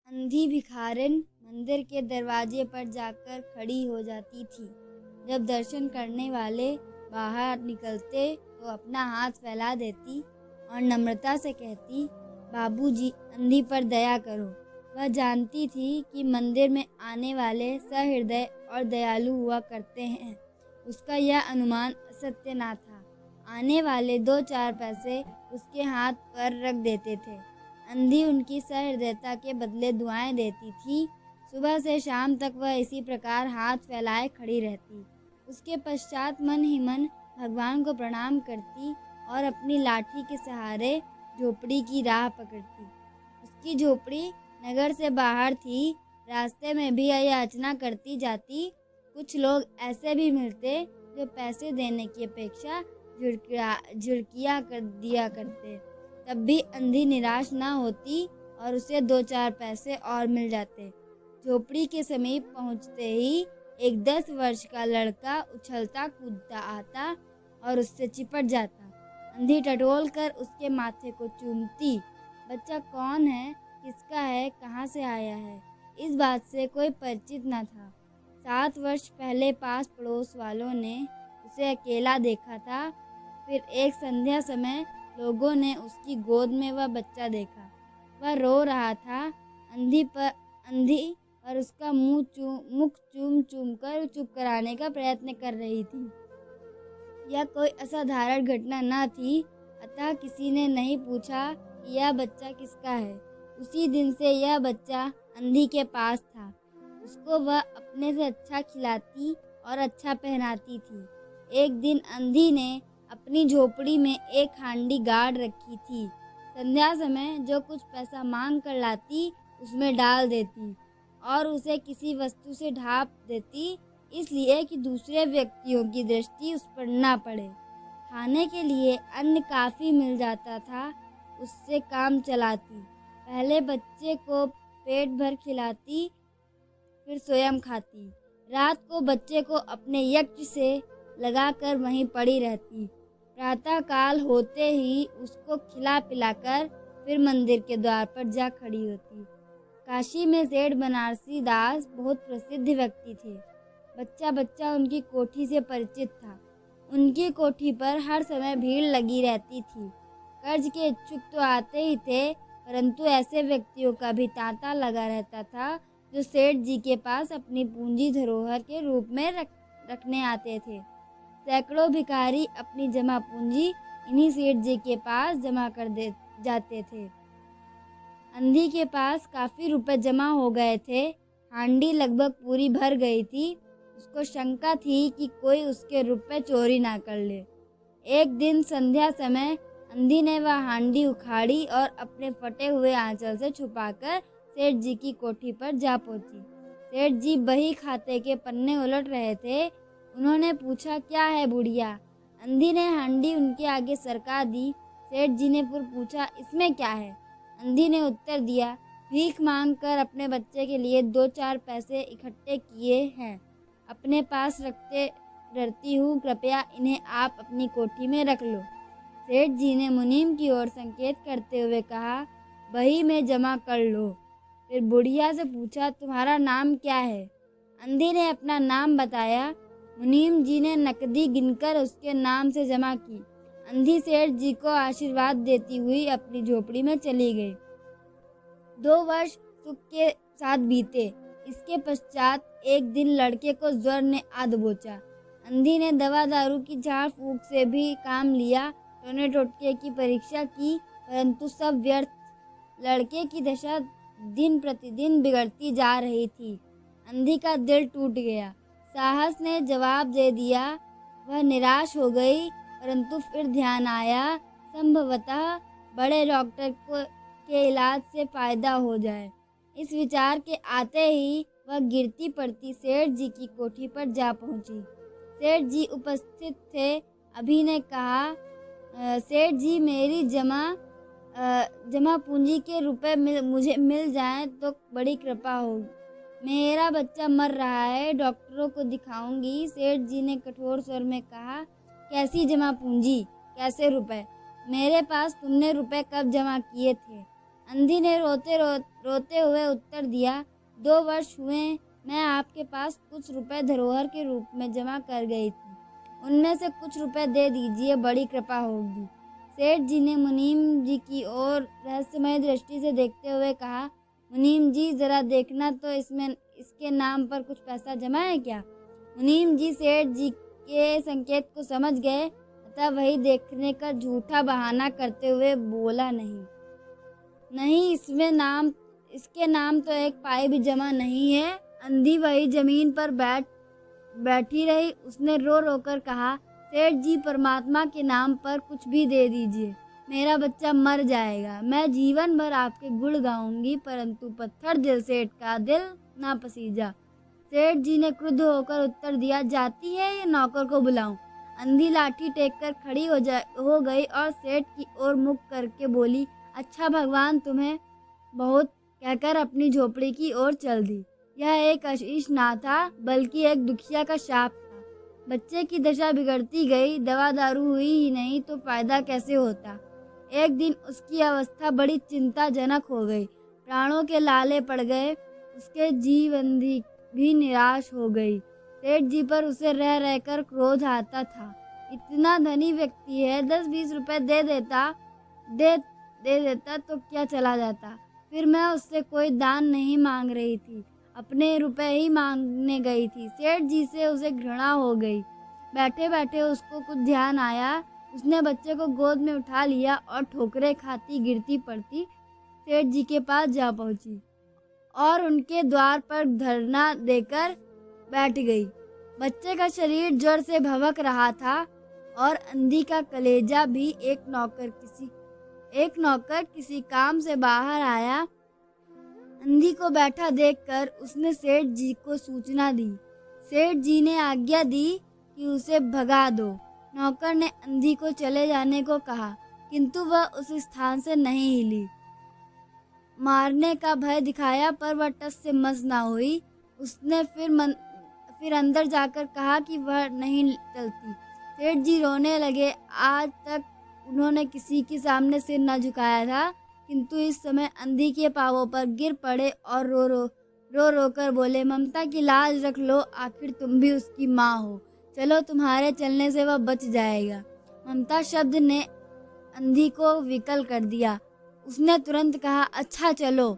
अंधी भिखारिन मंदिर के दरवाजे पर जाकर खड़ी हो जाती थी। जब दर्शन करने वाले बाहर निकलते तो अपना हाथ फैला देती और नम्रता से कहती, बाबूजी, अंधी पर दया करो। वह जानती थी कि मंदिर में आने वाले सहृदय और दयालु हुआ करते हैं। उसका यह अनुमान असत्य न था। आने वाले 2-4 पैसे उसके हाथ पर रख देते थे। अंधी उनकी सहृदयता के बदले दुआएं देती थी। सुबह से शाम तक वह इसी प्रकार हाथ फैलाए खड़ी रहती। उसके पश्चात मन ही मन भगवान को प्रणाम करती और अपनी लाठी के सहारे झोपड़ी की राह पकड़ती। उसकी झोपड़ी नगर से बाहर थी। रास्ते में भी याचना करती जाती। कुछ लोग ऐसे भी मिलते जो पैसे देने की अपेक्षा झुड़कियाँ कर दिया करते। तब भी अंधी निराश न होती और उसे 2-4 पैसे और मिल जाते। झोपड़ी के समीप पहुंचते ही एक 10 वर्ष का लड़का उछलता कूदता आता और उससे चिपट जाता। अंधी टटोल कर उसके माथे को चूमती। बच्चा कौन है, किसका है, कहाँ से आया है, इस बात से कोई परिचित न था। 7 वर्ष पहले पास पड़ोस वालों ने उसे अकेला देखा था। फिर एक संध्या समय लोगों ने उसकी गोद में वह बच्चा देखा। वह रो रहा था। अंधी पर उसका मुख चूम चूम कर चुप कराने का प्रयत्न कर रही थी। यह कोई असाधारण घटना न थी, अतः किसी ने नहीं पूछा कि यह बच्चा किसका है। उसी दिन से यह बच्चा अंधी के पास था। उसको वह अपने से अच्छा खिलाती और अच्छा पहनाती थी। एक दिन अंधी ने अपनी झोपड़ी में एक हांडी गाड़ रखी थी। संध्या समय जो कुछ पैसा मांग कर लाती उसमें डाल देती और उसे किसी वस्तु से ढांप देती, इसलिए कि दूसरे व्यक्तियों की दृष्टि उस पर न पड़े। खाने के लिए अन्न काफ़ी मिल जाता था, उससे काम चलाती। पहले बच्चे को पेट भर खिलाती, फिर स्वयं खाती। रात को बच्चे को अपने यक्ष से लगाकर वहीं पड़ी रहती। प्रातः काल होते ही उसको खिला पिलाकर फिर मंदिर के द्वार पर जा खड़ी होती। काशी में सेठ बनारसी दास बहुत प्रसिद्ध व्यक्ति थे। बच्चा बच्चा उनकी कोठी से परिचित था। उनकी कोठी पर हर समय भीड़ लगी रहती थी। कर्ज के इच्छुक तो आते ही थे, परंतु ऐसे व्यक्तियों का भी तांता लगा रहता था जो सेठ जी के पास अपनी पूंजी धरोहर के रूप में रखने आते थे। सैकड़ों भिखारी अपनी जमा पूंजी इन्हीं सेठ जी के पास जमा कर दे जाते थे। अंधी के पास काफ़ी रुपए जमा हो गए थे। हांडी लगभग पूरी भर गई थी। उसको शंका थी कि कोई उसके रुपए चोरी ना कर ले। एक दिन संध्या समय अंधी ने वह हांडी उखाड़ी और अपने फटे हुए आंचल से छुपाकर सेठ जी की कोठी पर जा पहुंची। सेठ जी बही खाते के पन्ने उलट रहे थे। उन्होंने पूछा, क्या है बुढ़िया? अंधी ने हांडी उनके आगे सरका दी। सेठ जी ने फिर पूछा, इसमें क्या है? अंधी ने उत्तर दिया, भीख मांगकर अपने बच्चे के लिए 2-4 पैसे इकट्ठे किए हैं, अपने पास रखते डरती हूँ, कृपया इन्हें आप अपनी कोठी में रख लो। सेठ जी ने मुनीम की ओर संकेत करते हुए कहा, बही में जमा कर लो। फिर बुढ़िया से पूछा, तुम्हारा नाम क्या है? अंधी ने अपना नाम बताया। मुनीम जी ने नकदी गिनकर उसके नाम से जमा की। अंधी सेठ जी को आशीर्वाद देती हुई अपनी झोपड़ी में चली गई। 2 वर्ष सुख के साथ बीते। इसके पश्चात एक दिन लड़के को ज्वर ने आ दबोचा। अंधी ने दवा दारू की झाड़ फूंक से भी काम लिया, टोने टोटके की परीक्षा की, परंतु सब व्यर्थ। लड़के की दशा दिन प्रतिदिन बिगड़ती जा रही थी। अंधी का दिल टूट गया। साहस ने जवाब दे दिया। वह निराश हो गई, परंतु फिर ध्यान आया, संभवतः बड़े डॉक्टर के इलाज से फायदा हो जाए। इस विचार के आते ही वह गिरती पड़ती सेठ जी की कोठी पर जा पहुंची। सेठ जी उपस्थित थे। अभी ने कहा, सेठ जी, मेरी जमा पूंजी के रुपए मुझे मिल जाएं तो बड़ी कृपा होगी। मेरा बच्चा मर रहा है, डॉक्टरों को दिखाऊंगी। सेठ जी ने कठोर स्वर में कहा, कैसी जमा पूंजी, कैसे रुपए? मेरे पास तुमने रुपए कब जमा किए थे? अंधी ने रोते हुए उत्तर दिया, 2 वर्ष हुए मैं आपके पास कुछ रुपए धरोहर के रूप में जमा कर गई थी। उनमें से कुछ रुपए दे दीजिए, बड़ी कृपा होगी। सेठ जी ने मुनीम जी की ओर रहस्यमय दृष्टि से देखते हुए कहा, मुनीम जी जरा देखना तो इसके नाम पर कुछ पैसा जमा है क्या? मुनीम जी सेठ जी के संकेत को समझ गए, अतः वही देखने का झूठा बहाना करते हुए बोला, नहीं इसके नाम तो एक पाई भी जमा नहीं है। अंधी वही जमीन पर बैठी रही। उसने रो रो कर कहा, सेठ जी परमात्मा के नाम पर कुछ भी दे दीजिए, मेरा बच्चा मर जाएगा। मैं जीवन भर आपके गुण गाऊंगी, परंतु पत्थर दिल सेठ का दिल ना पसीजा। सेठ जी ने क्रुद्ध होकर उत्तर दिया, जाती है ये नौकर को बुलाऊं? अंधी लाठी टेक कर खड़ी हो गई और सेठ की ओर मुख करके बोली, अच्छा भगवान तुम्हें बहुत, कहकर अपनी झोपड़ी की ओर चल दी। यह एक आशीष ना था, बल्कि एक दुखिया का शाप था। बच्चे की दशा बिगड़ती गई, दवा दारू हुई ही नहीं तो फायदा कैसे होता। एक दिन उसकी अवस्था बड़ी चिंताजनक हो गई, प्राणों के लाले पड़ गए। उसके जीवन भी निराश हो गई। सेठ जी पर उसे रह रहकर क्रोध आता था। इतना धनी व्यक्ति है, 10-20 रुपए दे देता तो क्या चला जाता। फिर मैं उससे कोई दान नहीं मांग रही थी, अपने रुपए ही मांगने गई थी। सेठ जी से उसे घृणा हो गई। बैठे बैठे उसको कुछ ध्यान आया। उसने बच्चे को गोद में उठा लिया और ठोकरें खाती गिरती पड़ती सेठ जी के पास जा पहुंची और उनके द्वार पर धरना देकर बैठ गई। बच्चे का शरीर जोर से भवक रहा था और अंधी का कलेजा भी। एक नौकर किसी काम से बाहर आया। अंधी को बैठा देखकर उसने सेठ जी को सूचना दी। सेठ जी ने आज्ञा दी कि उसे भगा दो। नौकर ने अंधी को चले जाने को कहा, किंतु वह उस स्थान से नहीं हिली। मारने का भय दिखाया पर वह टस से मस ना हुई। उसने फिर अंदर जाकर कहा कि वह नहीं चलती। सेठ जी रोने लगे। आज तक उन्होंने किसी के सामने सिर न झुकाया था, किंतु इस समय अंधी के पांवों पर गिर पड़े और रो रो कर बोले, ममता की लाज रख लो, आखिर तुम भी उसकी माँ हो। चलो, तुम्हारे चलने से वह बच जाएगा। ममता शब्द ने अंधी को विकल कर दिया। उसने तुरंत कहा, अच्छा चलो।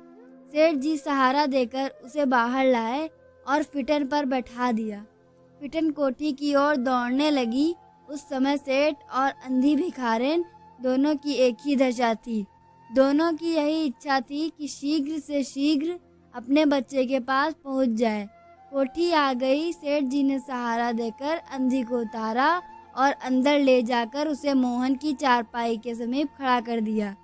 सेठ जी सहारा देकर उसे बाहर लाए और फिटन पर बैठा दिया। फिटन कोठी की ओर दौड़ने लगी। उस समय सेठ और अंधी भिखारिन दोनों की एक ही दशा थी। दोनों की यही इच्छा थी कि शीघ्र से शीघ्र अपने बच्चे के पास पहुंच जाए। कोठी आ गई। सेठ जी ने सहारा देकर अंधी को उतारा और अंदर ले जाकर उसे मोहन की चारपाई के समीप खड़ा कर दिया।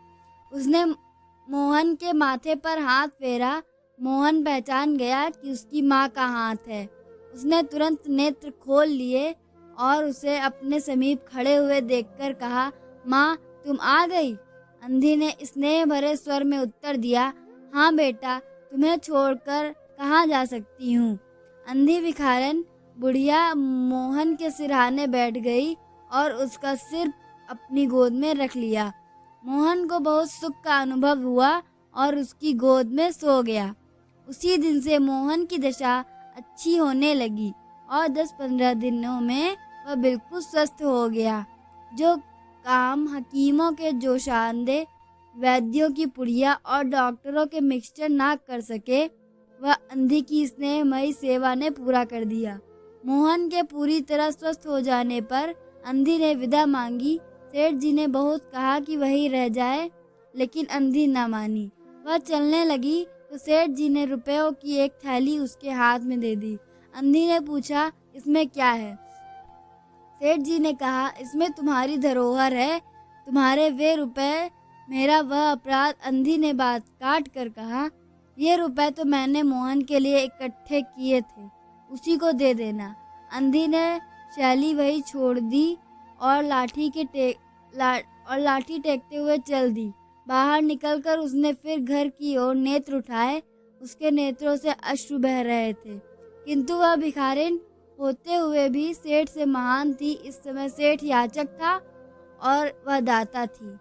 उसने मोहन के माथे पर हाथ फेरा। मोहन पहचान गया कि उसकी माँ का हाथ है। उसने तुरंत नेत्र खोल लिए और उसे अपने समीप खड़े हुए देखकर कहा, माँ तुम आ गई? अंधी ने स्नेह भरे स्वर में उत्तर दिया, हाँ बेटा, तुम्हें छोड़कर कहाँ जा सकती हूँ। अंधी भिखारन बुढ़िया मोहन के सिरहाने बैठ गई और उसका सिर अपनी गोद में रख लिया। मोहन को बहुत सुख का अनुभव हुआ और उसकी गोद में सो गया। उसी दिन से मोहन की दशा अच्छी होने लगी और 10-15 दिनों में वह बिल्कुल स्वस्थ हो गया। जो काम हकीमों के जोशांदे, वैद्यों की पुड़िया और डॉक्टरों के मिक्सचर ना कर सके, वह अंधी की स्नेहमयी सेवा ने पूरा कर दिया। मोहन के पूरी तरह स्वस्थ हो जाने पर अंधी ने विदा मांगी। सेठ जी ने बहुत कहा कि वही रह जाए, लेकिन अंधी न मानी। वह चलने लगी तो सेठ जी ने रुपयों की एक थैली उसके हाथ में दे दी। अंधी ने पूछा, इसमें क्या है? सेठ जी ने कहा, इसमें तुम्हारी धरोहर है, तुम्हारे वे रुपए, मेरा वह अपराध। अंधी ने बात काट कर कहा, ये रुपए तो मैंने मोहन के लिए इकट्ठे किए थे, उसी को दे देना। अंधी ने शैली वही छोड़ दी और लाठी टेकते हुए चल दी। बाहर निकलकर उसने फिर घर की ओर नेत्र उठाए। उसके नेत्रों से अश्रु बह रहे थे, किंतु वह भिखारिन होते हुए भी सेठ से महान थी। इस समय सेठ याचक था और वह दाता थी।